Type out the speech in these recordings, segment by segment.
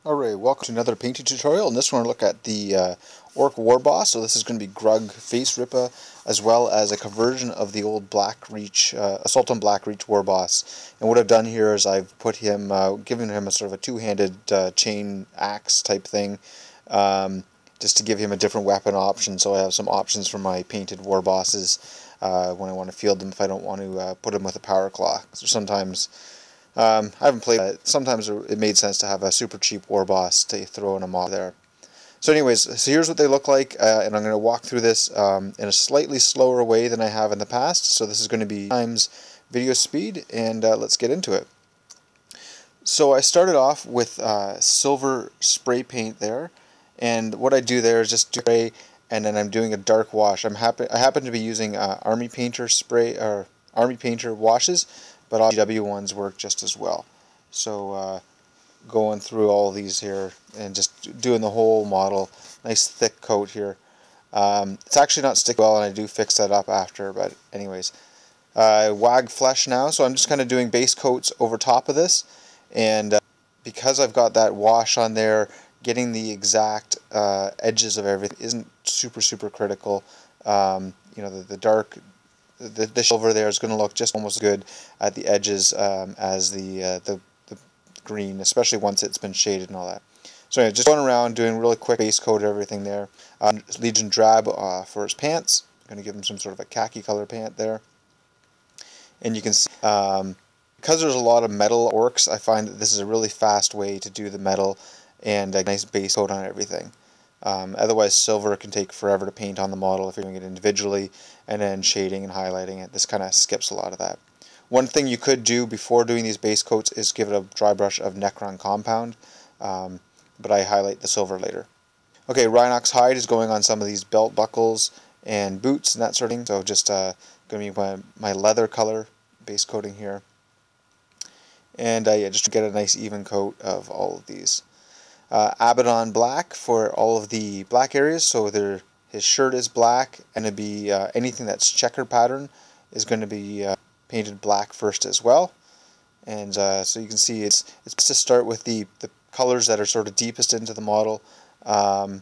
Alright, welcome to another painting tutorial. In this one we're going to look at the Orc Warboss. So this is going to be Grukk face Rippa, as well as a conversion of the old Black Reach, Assault on Black Reach Warboss. And what I've done here is I've put him, given him a sort of a two-handed chain axe type thing, just to give him a different weapon option. So I have some options for my painted Warbosses when I want to field them if I don't want to put him with a Power Claw. So sometimes I haven't played it. Sometimes it made sense to have a super cheap Warboss to throw in a mob there. So anyways, so here's what they look like, and I'm going to walk through this in a slightly slower way than I have in the past. So this is going to be times video speed, and let's get into it. So I started off with silver spray paint there, and what I do there is just spray, and then I'm doing a dark wash. I happen to be using Army Painter spray or Army Painter washes, but all GW ones work just as well. So going through all of these here and just doing the whole model, nice thick coat here. It's actually not sticking well, and I do fix that up after, but anyways. Waaagh Flesh now, so I'm just kind of doing base coats over top of this, and because I've got that wash on there, getting the exact edges of everything isn't super critical. You know, the silver there is going to look just almost good at the edges as the green, especially once it's been shaded and all that. So anyway, just going around doing really quick base coat of everything there. Legion Drab for his pants. I'm going to give him some sort of a khaki color pant there. And you can see, because there's a lot of metal orcs, I find that this is a really fast way to do the metal and a nice base coat on everything. Otherwise, silver can take forever to paint on the model if you're doing it individually, and then shading and highlighting it. This kind of skips a lot of that. One thing you could do before doing these base coats is give it a dry brush of Necron Compound, but I highlight the silver later. Okay, Rhinox Hide is going on some of these belt buckles and boots and that sort of thing, so just going to be my leather color base coating here. And yeah, just to get a nice even coat of all of these. Abaddon Black for all of the black areas, so his shirt is black, and it'd be anything that's checker pattern is going to be painted black first as well. And so you can see it's best to start with the colors that are sort of deepest into the model. Oh,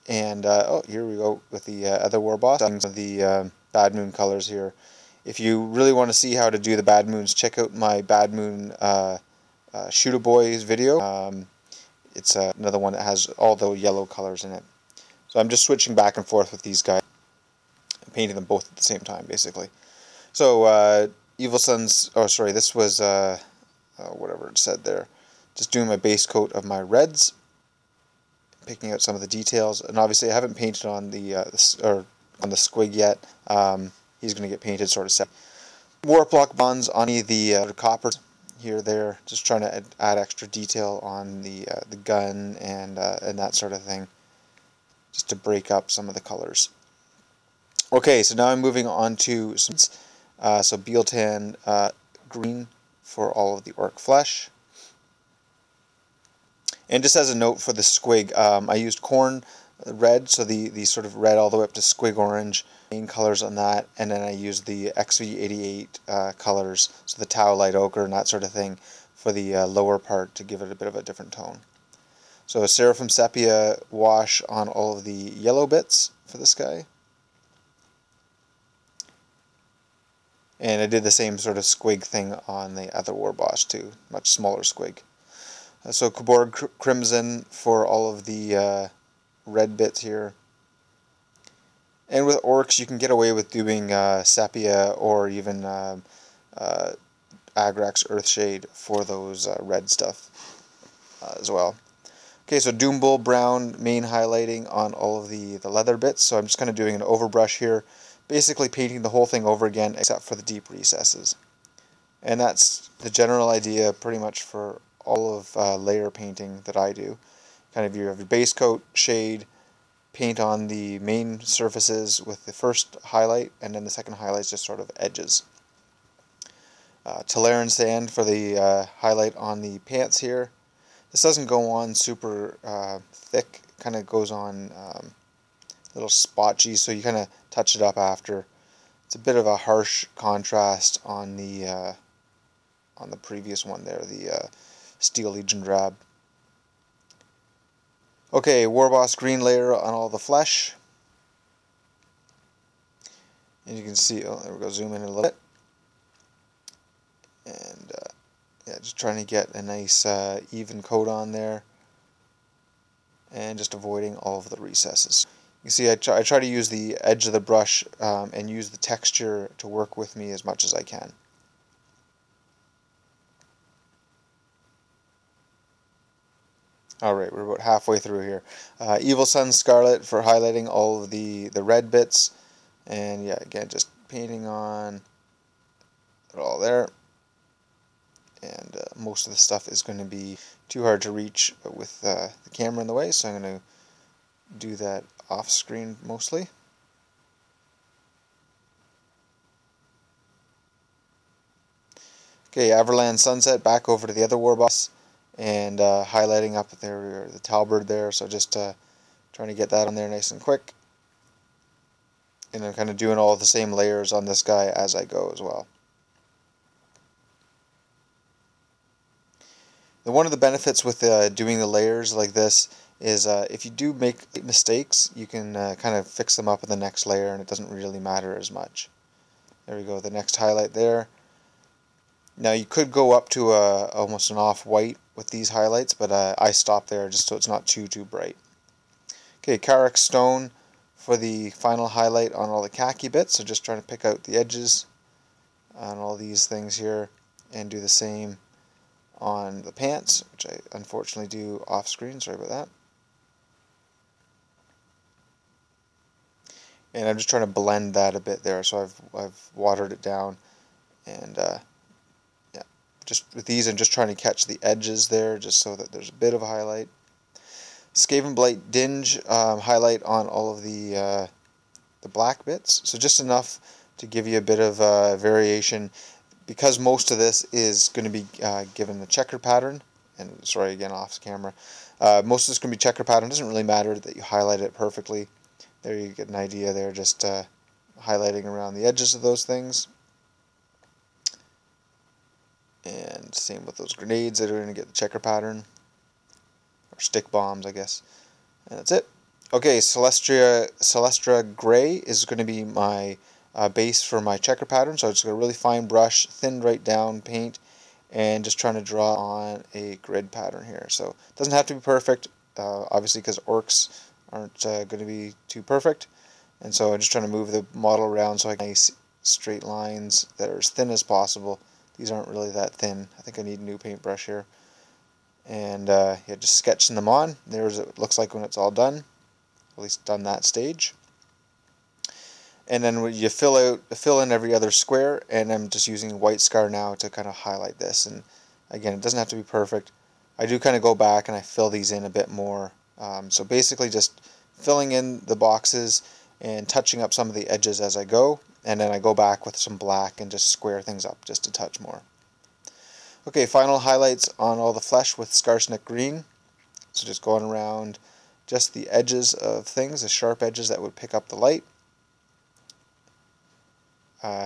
here we go with the other Warboss, the Bad Moon colors here. If you really want to see how to do the Bad Moons, check out my Bad Moon Shoot-A-Boys video. It's another one that has all the yellow colors in it. So I'm just switching back and forth with these guys, painting them both at the same time, basically. So Evil Sunz, oh sorry, this was whatever it said there. Just doing my base coat of my reds, picking out some of the details, and obviously I haven't painted on the squig yet. He's going to get painted sort of set. Warp Block bonds on the coppers. Here, there, just trying to add extra detail on the gun and that sort of thing, just to break up some of the colors. Okay, so now I'm moving on to some, so Bealtan green for all of the Orc Flesh. And just as a note for the squig, I used corn red, so the sort of red all the way up to squig orange, main colors on that, and then I used the XV88 colors, so the Tau Light Ochre and that sort of thing, for the lower part to give it a bit of a different tone. So a Seraphim Sepia wash on all of the yellow bits for this guy. And I did the same sort of squig thing on the other Warboss too, much smaller squig. So Carroburg Crimson for all of the red bits here. And with orcs, you can get away with doing sepia or even Agrax Earthshade for those red stuff as well. Okay, so Doombull Brown main highlighting on all of the leather bits. So I'm just kind of doing an overbrush here, basically painting the whole thing over again except for the deep recesses. And that's the general idea pretty much for all of layer painting that I do. Kind of you have your base coat, shade, paint on the main surfaces with the first highlight, and then the second highlight is just sort of edges. Tallarn Sand for the highlight on the pants here. This doesn't go on super thick, kind of goes on a little spotchy, so you kind of touch it up after. It's a bit of a harsh contrast on the previous one there, the Steel Legion Drab. Okay, Warboss Green layer on all the flesh. And you can see, oh, there we go, zoom in a little bit. And yeah, just trying to get a nice even coat on there. And just avoiding all of the recesses. You see, I try to use the edge of the brush and use the texture to work with me as much as I can. Alright, we're about halfway through here. Evil Sunz Scarlet for highlighting all of the red bits. And yeah, again, just painting on it all there. And most of the stuff is going to be too hard to reach with the camera in the way, so I'm going to do that off screen mostly. Okay, Averland Sunset, back over to the other Warboss, and highlighting up there the Tallarn there, so just trying to get that on there nice and quick. And I'm kind of doing all the same layers on this guy as I go as well. One of the benefits with doing the layers like this is if you do make mistakes, you can kind of fix them up in the next layer and it doesn't really matter as much. There we go, the next highlight there. Now you could go up to almost an off-white with these highlights, but I stopped there just so it's not too bright. Okay, Karak Stone for the final highlight on all the khaki bits, so just trying to pick out the edges on all these things here and do the same on the pants, which I unfortunately do off screen, sorry about that. And I'm just trying to blend that a bit there, so I've watered it down, and yeah, just with these I'm just trying to catch the edges there, just so that there's a bit of a highlight. Skavenblight Dinge highlight on all of the black bits, so just enough to give you a bit of variation. Because most of this is going to be given the checker pattern, and sorry again off camera, most of this is going to be checker pattern. It doesn't really matter that you highlight it perfectly. There you get an idea there, just highlighting around the edges of those things. And same with those grenades that are going to get the checker pattern, or stick bombs I guess. And that's it. Okay, Celestra Grey is going to be my base for my checker pattern, so I'm just going to really fine brush, thin right down paint, and just trying to draw on a grid pattern here. So it doesn't have to be perfect, obviously, because orcs aren't going to be too perfect, and so I'm just trying to move the model around so I get nice straight lines that are as thin as possible. These aren't really that thin. I think I need a new paintbrush here. And yeah, just sketching them on. There's what it looks like when it's all done, at least done that stage. And then you fill in every other square, and I'm just using white scar now to kind of highlight this. And again, it doesn't have to be perfect. I do kind of go back and I fill these in a bit more. So basically just filling in the boxes and touching up some of the edges as I go, and then I go back with some black and just square things up just a touch more. Okay, final highlights on all the flesh with Skarsnik Green. So just going around just the edges of things, the sharp edges that would pick up the light.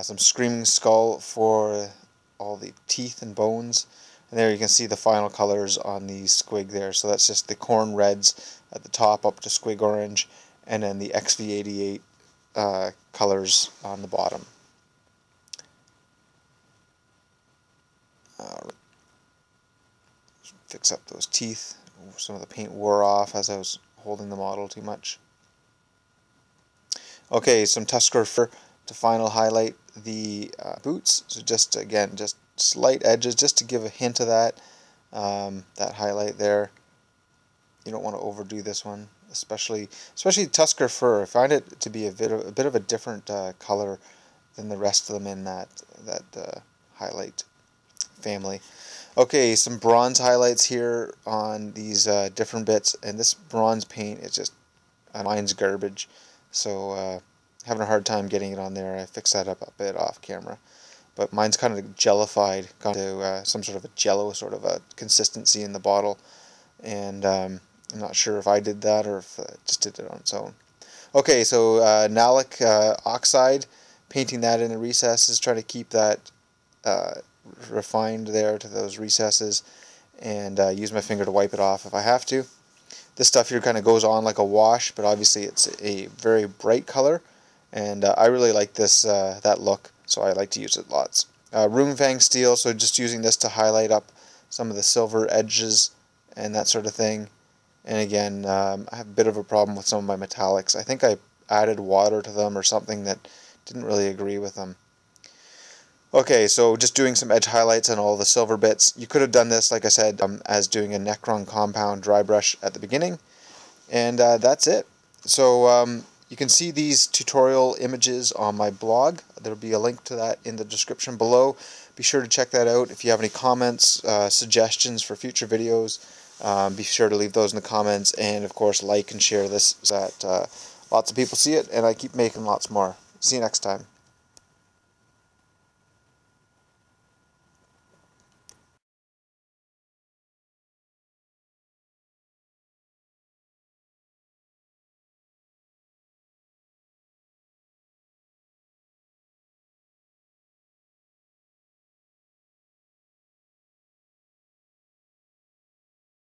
Some Screaming Skull for all the teeth and bones. And there you can see the final colors on the squig there. So that's just the corn reds at the top up to squig orange, and then the XV88 colors on the bottom. Fix up those teeth. Some of the paint wore off as I was holding the model too much. Okay, some Tuskgor Fur to final highlight the boots. So just again, just slight edges, just to give a hint of that that highlight there. You don't want to overdo this one, especially Tuskgor Fur. I find it to be a bit of a different color than the rest of them in that highlight family. Okay, some bronze highlights here on these different bits, and this bronze paint is just mine's garbage, so having a hard time getting it on there. I fixed that up a bit off camera, but mine's kind of jellified, gone to some sort of a jello sort of a consistency in the bottle, and I'm not sure if I did that or if it just did it on its own. Okay, so Nalic oxide, painting that in the recesses, trying to keep that refined there to those recesses, and use my finger to wipe it off if I have to. This stuff here kind of goes on like a wash, but obviously it's a very bright color, and I really like this that look, so I like to use it lots. Runefang Steel, so just using this to highlight up some of the silver edges and that sort of thing. And again, I have a bit of a problem with some of my metallics. I think I added water to them or something that didn't really agree with them. Okay, so just doing some edge highlights on all the silver bits. You could have done this, like I said, as doing a Necron compound dry brush at the beginning. And that's it. So you can see these tutorial images on my blog. There'll be a link to that in the description below. Be sure to check that out. If you have any comments, suggestions for future videos, be sure to leave those in the comments. And of course, like and share this so that lots of people see it, and I keep making lots more. See you next time.